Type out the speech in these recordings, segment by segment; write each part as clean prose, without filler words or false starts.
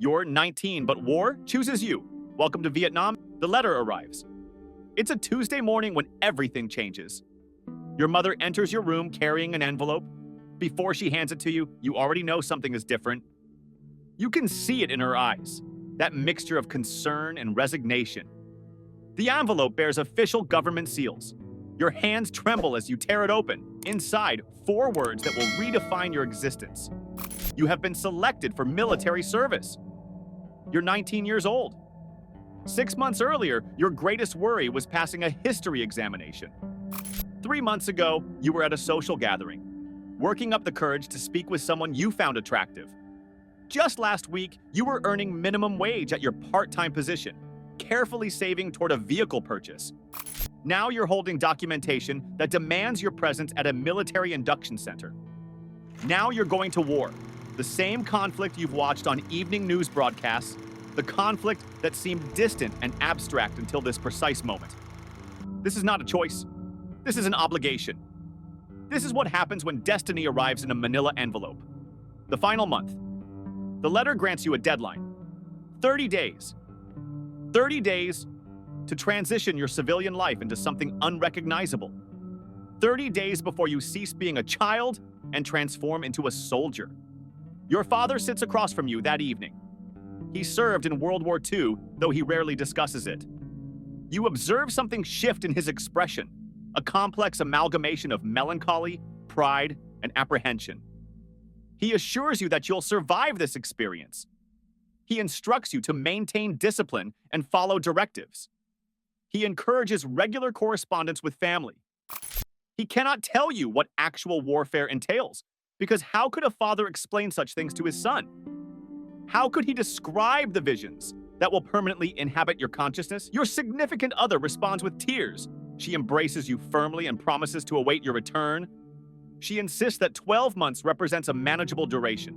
You're 19, but war chooses you. Welcome to Vietnam. The letter arrives. It's a Tuesday morning when everything changes. Your mother enters your room carrying an envelope. Before she hands it to you, you already know something is different. You can see it in her eyes, that mixture of concern and resignation. The envelope bears official government seals. Your hands tremble as you tear it open. Inside, 4 words that will redefine your existence. You have been selected for military service. You're 19 years old. 6 months earlier, your greatest worry was passing a history examination. 3 months ago, you were at a social gathering, working up the courage to speak with someone you found attractive. Just last week, you were earning minimum wage at your part-time position, carefully saving toward a vehicle purchase. Now you're holding documentation that demands your presence at a military induction center. Now you're going to war, the same conflict you've watched on evening news broadcasts, the conflict that seemed distant and abstract until this precise moment. This is not a choice. This is an obligation. This is what happens when destiny arrives in a manila envelope. The final month. The letter grants you a deadline. 30 days. 30 days to transition your civilian life into something unrecognizable. 30 days before you cease being a child and transform into a soldier. Your father sits across from you that evening. He served in World War II, though he rarely discusses it. You observe something shift in his expression, a complex amalgamation of melancholy, pride, and apprehension. He assures you that you'll survive this experience. He instructs you to maintain discipline and follow directives. He encourages regular correspondence with family. He cannot tell you what actual warfare entails, because how could a father explain such things to his son? How could he describe the visions that will permanently inhabit your consciousness? Your significant other responds with tears. She embraces you firmly and promises to await your return. She insists that 12 months represents a manageable duration.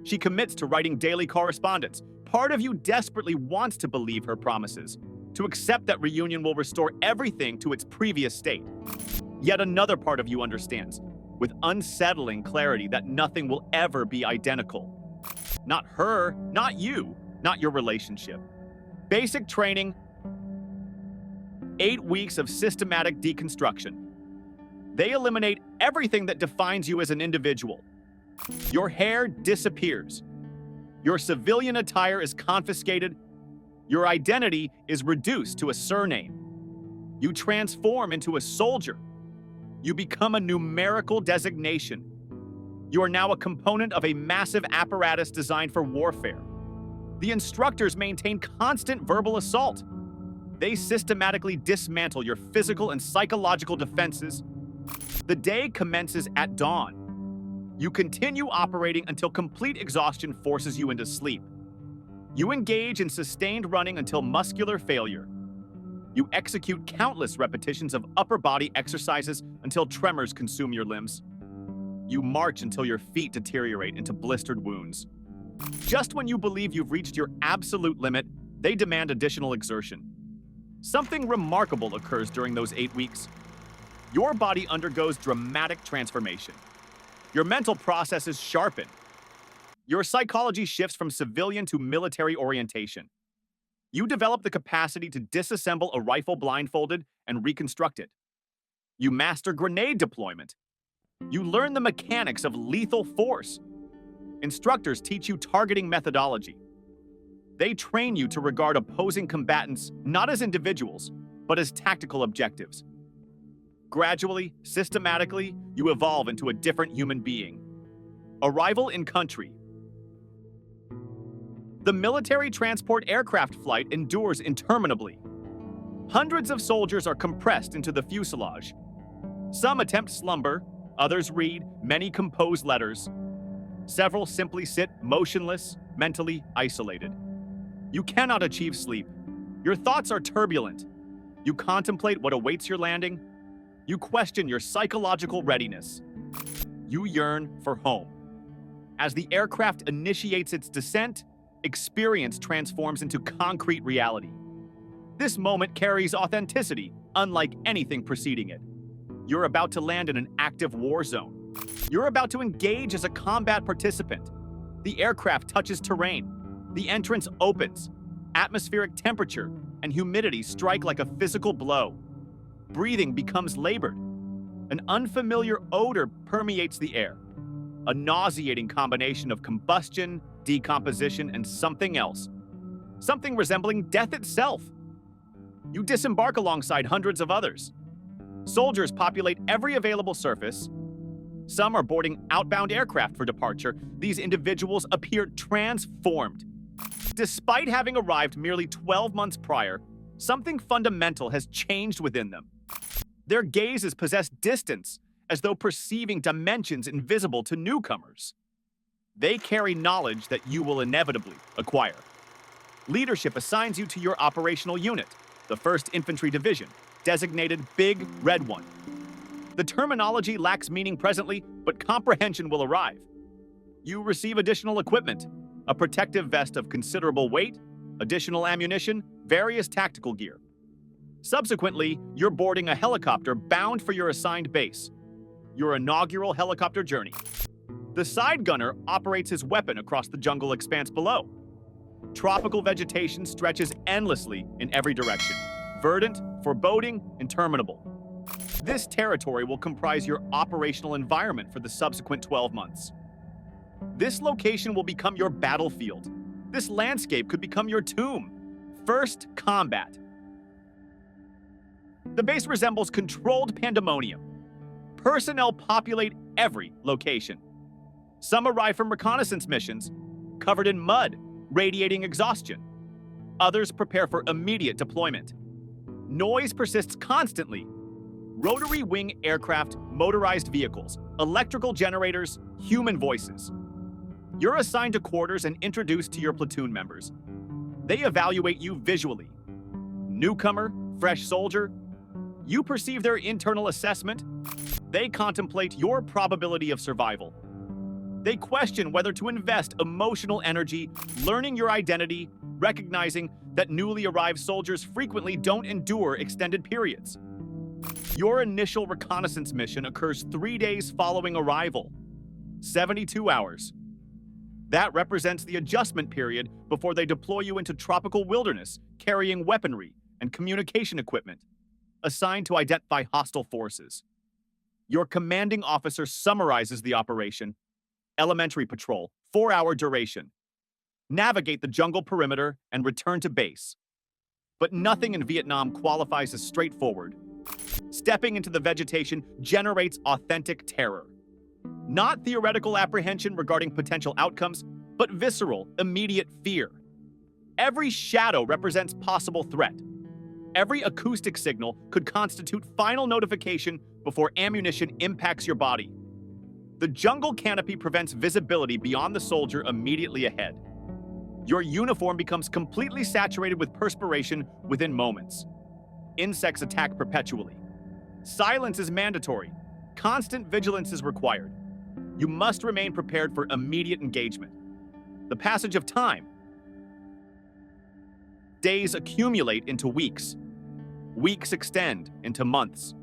She commits to writing daily correspondence. Part of you desperately wants to believe her promises, to accept that reunion will restore everything to its previous state. Yet another part of you understands, with unsettling clarity, that nothing will ever be identical. Not her, not you, not your relationship. Basic training, 8 weeks of systematic deconstruction. They eliminate everything that defines you as an individual. Your hair disappears. Your civilian attire is confiscated. Your identity is reduced to a surname. You transform into a soldier. You become a numerical designation. You are now a component of a massive apparatus designed for warfare. The instructors maintain constant verbal assault. They systematically dismantle your physical and psychological defenses. The day commences at dawn. You continue operating until complete exhaustion forces you into sleep. You engage in sustained running until muscular failure. You execute countless repetitions of upper body exercises until tremors consume your limbs. You march until your feet deteriorate into blistered wounds. Just when you believe you've reached your absolute limit, they demand additional exertion. Something remarkable occurs during those 8 weeks. Your body undergoes dramatic transformation. Your mental processes sharpen. Your psychology shifts from civilian to military orientation. You develop the capacity to disassemble a rifle blindfolded and reconstruct it. You master grenade deployment. You learn the mechanics of lethal force. Instructors teach you targeting methodology. They train you to regard opposing combatants not as individuals, but as tactical objectives. Gradually, systematically, you evolve into a different human being. Arrival in country. The military transport aircraft flight endures interminably. Hundreds of soldiers are compressed into the fuselage. Some attempt slumber, others read, many compose letters. Several simply sit motionless, mentally isolated. You cannot achieve sleep. Your thoughts are turbulent. You contemplate what awaits your landing. You question your psychological readiness. You yearn for home. As the aircraft initiates its descent, experience transforms into concrete reality. This moment carries authenticity, unlike anything preceding it. You're about to land in an active war zone. You're about to engage as a combat participant. The aircraft touches terrain. The entrance opens. Atmospheric temperature and humidity strike like a physical blow. Breathing becomes labored. An unfamiliar odor permeates the air. A nauseating combination of combustion, decomposition, and something else. Something resembling death itself. You disembark alongside hundreds of others. Soldiers populate every available surface. Some are boarding outbound aircraft for departure. These individuals appear transformed. Despite having arrived merely 12 months prior, something fundamental has changed within them. Their gazes possess distance, as though perceiving dimensions invisible to newcomers. They carry knowledge that you will inevitably acquire. Leadership assigns you to your operational unit, the 1st Infantry Division, designated Big Red One. The terminology lacks meaning presently, but comprehension will arrive. You receive additional equipment, a protective vest of considerable weight, additional ammunition, various tactical gear. Subsequently, you're boarding a helicopter bound for your assigned base, your inaugural helicopter journey. The side gunner operates his weapon across the jungle expanse below. Tropical vegetation stretches endlessly in every direction, verdant, foreboding, interminable. This territory will comprise your operational environment for the subsequent 12 months. This location will become your battlefield. This landscape could become your tomb. First combat. The base resembles controlled pandemonium. Personnel populate every location. Some arrive from reconnaissance missions, covered in mud, radiating exhaustion. Others prepare for immediate deployment. Noise persists constantly. Rotary wing aircraft, motorized vehicles, electrical generators, human voices. You're assigned to quarters and introduced to your platoon members. They evaluate you visually. Newcomer, fresh soldier. You perceive their internal assessment. They contemplate your probability of survival. They question whether to invest emotional energy, learning your identity, recognizing that newly arrived soldiers frequently don't endure extended periods. Your initial reconnaissance mission occurs 3 days following arrival, 72 hours. That represents the adjustment period before they deploy you into tropical wilderness, carrying weaponry and communication equipment, assigned to identify hostile forces. Your commanding officer summarizes the operation. Elementary patrol, 4-hour duration. Navigate the jungle perimeter and return to base. But nothing in Vietnam qualifies as straightforward. Stepping into the vegetation generates authentic terror. Not theoretical apprehension regarding potential outcomes, but visceral, immediate fear. Every shadow represents possible threat. Every acoustic signal could constitute final notification before ammunition impacts your body. The jungle canopy prevents visibility beyond the soldier immediately ahead. Your uniform becomes completely saturated with perspiration within moments. Insects attack perpetually. Silence is mandatory. Constant vigilance is required. You must remain prepared for immediate engagement. The passage of time. Days accumulate into weeks. Weeks extend into months.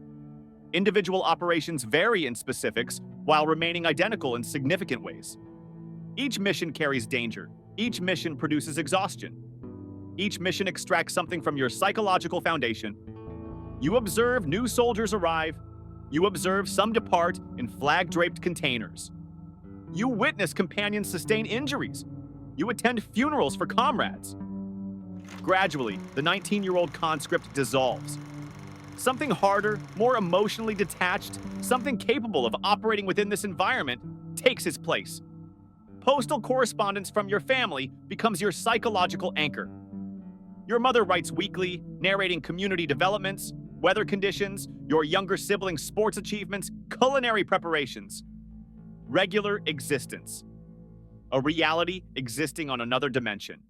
Individual operations vary in specifics while remaining identical in significant ways. Each mission carries danger. Each mission produces exhaustion. Each mission extracts something from your psychological foundation. You observe new soldiers arrive. You observe some depart in flag-draped containers. You witness companions sustain injuries. You attend funerals for comrades. Gradually, the 19-year-old conscript dissolves. Something harder, more emotionally detached, something capable of operating within this environment takes his place. Postal correspondence from your family becomes your psychological anchor. Your mother writes weekly, narrating community developments, weather conditions, your younger siblings' sports achievements, culinary preparations. Regular existence. A reality existing on another dimension.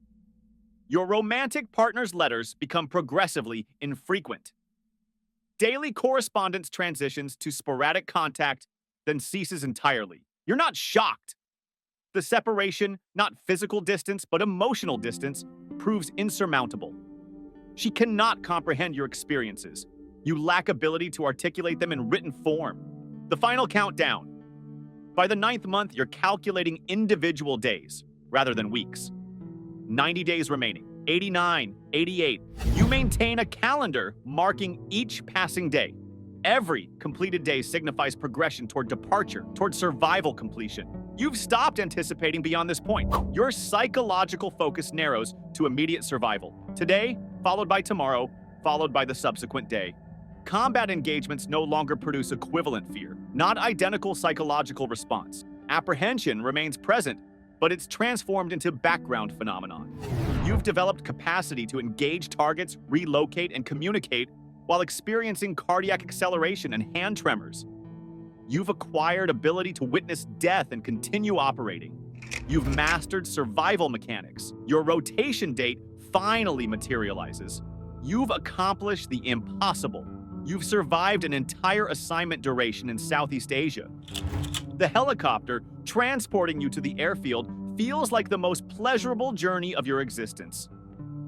Your romantic partner's letters become progressively infrequent. Daily correspondence transitions to sporadic contact, then ceases entirely. You're not shocked. The separation, not physical distance, but emotional distance, proves insurmountable. She cannot comprehend your experiences. You lack ability to articulate them in written form. The final countdown. By the 9th month, you're calculating individual days rather than weeks. 90 days remaining. 89, 88. You maintain a calendar marking each passing day. Every completed day signifies progression toward departure, toward survival completion. You've stopped anticipating beyond this point. Your psychological focus narrows to immediate survival. Today, followed by tomorrow, followed by the subsequent day. Combat engagements no longer produce equivalent fear, not identical psychological response. Apprehension remains present, but it's transformed into background phenomenon. You've developed capacity to engage targets, relocate, and communicate while experiencing cardiac acceleration and hand tremors. You've acquired ability to witness death and continue operating. You've mastered survival mechanics. Your rotation date finally materializes. You've accomplished the impossible. You've survived an entire assignment duration in Southeast Asia. The helicopter transporting you to the airfield feels like the most pleasurable journey of your existence.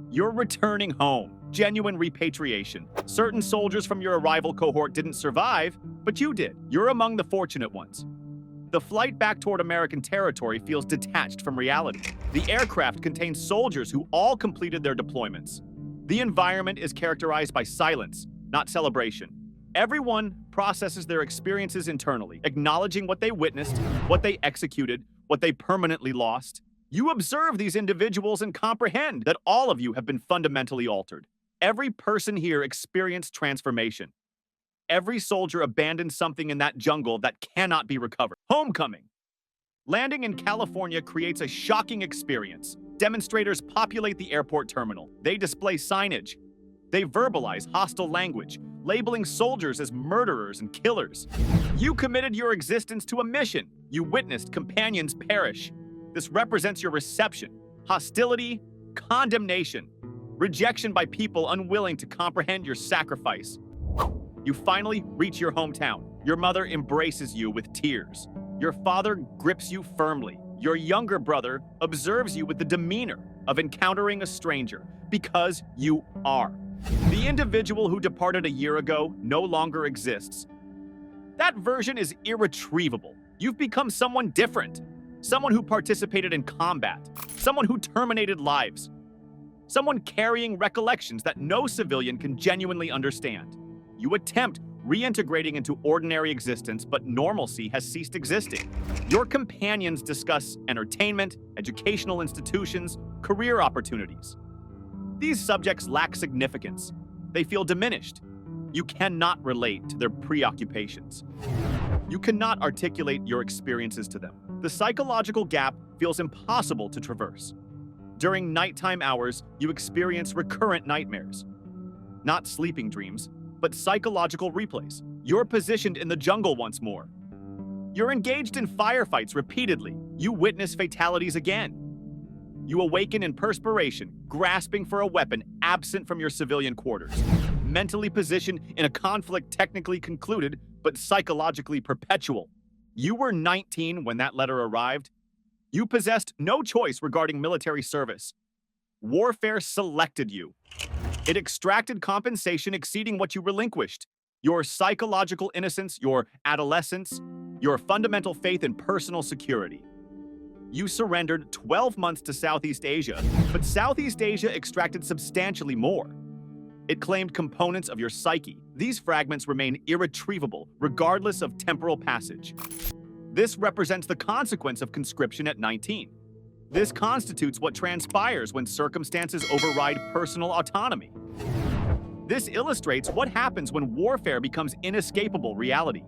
You're returning home. Genuine repatriation. Certain soldiers from your arrival cohort didn't survive, but you did. You're among the fortunate ones. The flight back toward American territory feels detached from reality. The aircraft contains soldiers who all completed their deployments. The environment is characterized by silence, not celebration. Everyone processes their experiences internally, acknowledging what they witnessed, what they executed, what they permanently lost. You observe these individuals and comprehend that all of you have been fundamentally altered. Every person here experienced transformation. Every soldier abandoned something in that jungle that cannot be recovered. Homecoming. Landing in California creates a shocking experience. Demonstrators populate the airport terminal. They display signage. They verbalize hostile language, labeling soldiers as murderers and killers. You committed your existence to a mission. You witnessed companions perish. This represents your reception, hostility, condemnation, rejection by people unwilling to comprehend your sacrifice. You finally reach your hometown. Your mother embraces you with tears. Your father grips you firmly. Your younger brother observes you with the demeanor of encountering a stranger, because you are. The individual who departed a year ago no longer exists. That version is irretrievable. You've become someone different. Someone who participated in combat. Someone who terminated lives. Someone carrying recollections that no civilian can genuinely understand. You attempt reintegrating into ordinary existence, but normalcy has ceased existing. Your companions discuss entertainment, educational institutions, career opportunities. These subjects lack significance. They feel diminished. You cannot relate to their preoccupations. You cannot articulate your experiences to them. The psychological gap feels impossible to traverse. During nighttime hours, you experience recurrent nightmares. Not sleeping dreams, but psychological replays. You're positioned in the jungle once more. You're engaged in firefights repeatedly. You witness fatalities again. You awaken in perspiration, grasping for a weapon absent from your civilian quarters. Mentally positioned in a conflict technically concluded, but psychologically perpetual. You were 19 when that letter arrived. You possessed no choice regarding military service. Warfare selected you. It extracted compensation exceeding what you relinquished. Your psychological innocence, your adolescence, your fundamental faith in personal security. You surrendered 12 months to Southeast Asia, but Southeast Asia extracted substantially more. It claimed components of your psyche. These fragments remain irretrievable, regardless of temporal passage. This represents the consequence of conscription at 19. This constitutes what transpires when circumstances override personal autonomy. This illustrates what happens when warfare becomes inescapable reality.